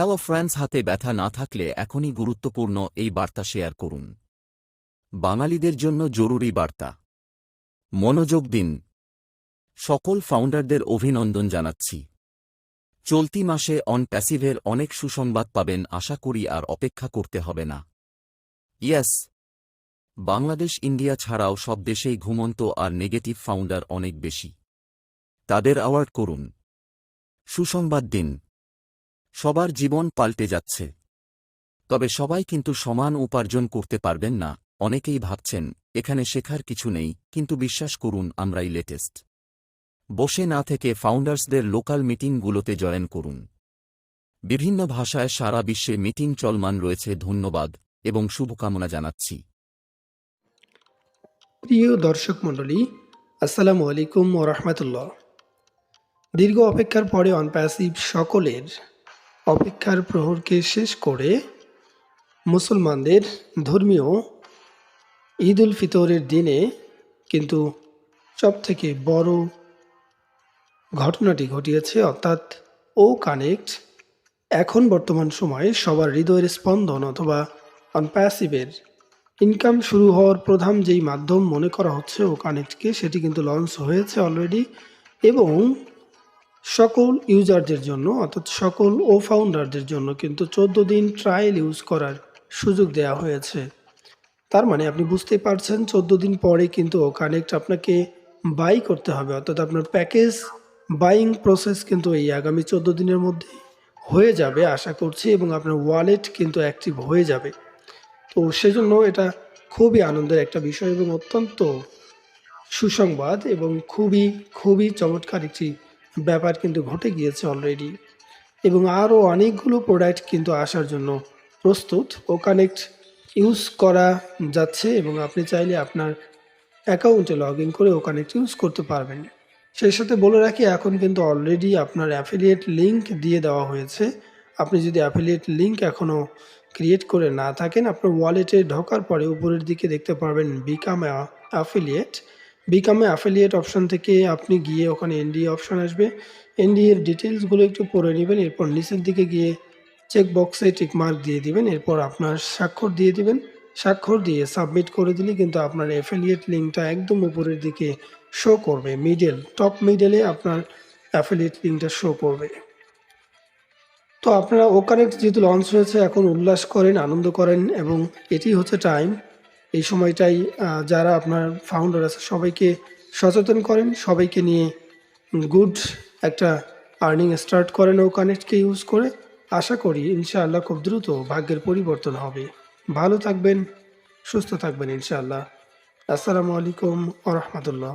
Hello friends, হাতে ব্যথা না থাকলে এখনই গুরুত্বপূর্ণ এই বার্তা শেয়ার করুন। বাঙালিদের জন্য জরুরি বার্তা, মনোযোগ দিন। সকল ফাউন্ডারদের অভিনন্দন জানাচ্ছি। চলতি মাসে অন প্যাসিভের অনেক সুসংবাদ পাবেন, আশা করি আর অপেক্ষা করতে হবে না। ইয়েস, বাংলাদেশ ইন্ডিয়া ছাড়াও সব দেশেই ঘুমন্ত আর নেগেটিভ ফাউন্ডার অনেক বেশি। তাদের অ্যাওয়ার্ড করুন, সুসংবাদ দিন। সবার জীবন পাল্টে যাচ্ছে, তবে সবাই কিন্তু সমান উপার্জন করতে পারবেন না। অনেকেই ভাবছেন এখানে শেখার কিছু নেই, কিন্তু বিশ্বাস করুন, আমরাই লেটেস্ট। বসে না থেকে ফাউন্ডার্সদের লোকাল মিটিংগুলোতে জয়েন করুন। বিভিন্ন ভাষায় সারা বিশ্বে মিটিং চলমান রয়েছে। ধন্যবাদ এবং শুভকামনা জানাচ্ছি। প্রিয় দর্শক মণ্ডলী, আসসালামু আলাইকুম ও রহমতুল্লাহ। দীর্ঘ অপেক্ষার পরে অনপ্যাসিভ সকলের অপেক্ষার প্রহরকে শেষ করে মুসলমানদের ধর্মীয় ঈদ উল ফিতরের দিনে কিন্তু সবথেকে বড় ঘটনাটি ঘটিয়েছে, অর্থাৎ ও কানেক্ট এখন বর্তমান সময়ে সবার হৃদয়ের স্পন্দন অথবা অনপ্যাসিভের ইনকাম শুরু হওয়ার প্রধান যেই মাধ্যম মনে করা হচ্ছে ও কানেক্টকে, সেটি কিন্তু লঞ্চ হয়েছে অলরেডি এবং সকল ইউজারদের জন্য অর্থাৎ সকল ও ফাউন্ডারদের জন্য কিন্তু 14 দিন ট্রায়াল ইউজ করার সুযোগ দেওয়া হয়েছে। তার মানে আপনি বুঝতেই পারছেন 14 দিন পরে কিন্তু ও কানেক্ট আপনাকে বাই করতে হবে, অর্থাৎ আপনার প্যাকেজ বাইং প্রসেস কিন্তু এই আগামী 14 দিনের মধ্যে হয়ে যাবে আশা করছি, এবং আপনার ওয়ালেট কিন্তু অ্যাক্টিভ হয়ে যাবে। তো সেজন্য এটা খুবই আনন্দের একটা বিষয় এবং অত্যন্ত সুসংবাদ এবং খুবই চমৎকার একটি ব্যাপার কিন্তু ঘটে গিয়েছে অলরেডি, এবং আরও অনেকগুলো প্রোডাক্ট কিন্তু আসার জন্য প্রস্তুত। ও কানেক্ট ইউজ করা যাচ্ছে এবং আপনি চাইলে আপনার অ্যাকাউন্টে লগ ইন করে ও কানেক্ট ইউজ করতে পারবেন। সেই সাথে বলে রাখি, এখন কিন্তু অলরেডি আপনার অ্যাফিলিয়েট লিঙ্ক দিয়ে দেওয়া হয়েছে। আপনি যদি অ্যাফিলিয়েট লিঙ্ক এখনও ক্রিয়েট করে না থাকেন, আপনার ওয়ালেটে ঢোকার পরে উপরের দিকে দেখতে পারবেন become affiliate. Become affiliate option থেকে আপনি গিয়ে ওখানে এনডি অপশান আসবে, এনডি এর ডিটেলসগুলো একটু পড়ে নেবেন। এরপর নিচের দিকে গিয়ে চেক বক্সে টিকমার্ক দিয়ে দিবেন, এরপর আপনার স্বাক্ষর দিয়ে দিবেন। স্বাক্ষর দিয়ে সাবমিট করে দিলে কিন্তু আপনার অ্যাফিলিয়েট লিঙ্কটা একদম উপরের দিকে শো করবে, টপ মিডলে আপনার অ্যাফিলিয়েট লিঙ্কটা শো করবে। তো আপনারা ও কানেক্ট যেহেতু লঞ্চ হয়েছে, এখন উল্লাস করেন, আনন্দ করেন, এবং এটি হচ্ছে টাইম। এই সময়টাই যারা আপনার ফাউন্ডার আছে সবাইকে সচেতন করেন, সবাইকে নিয়ে গুড একটা আর্নিং স্টার্ট করেন ও কানেক্টকে ইউজ করে। আশা করি ইনশাআল্লাহ খুব দ্রুত ভাগ্যের পরিবর্তন হবে। ভালো থাকবেন, সুস্থ থাকবেন ইনশাআল্লাহ। আসসালামু আলাইকুম ওয়া রাহমাতুল্লাহ।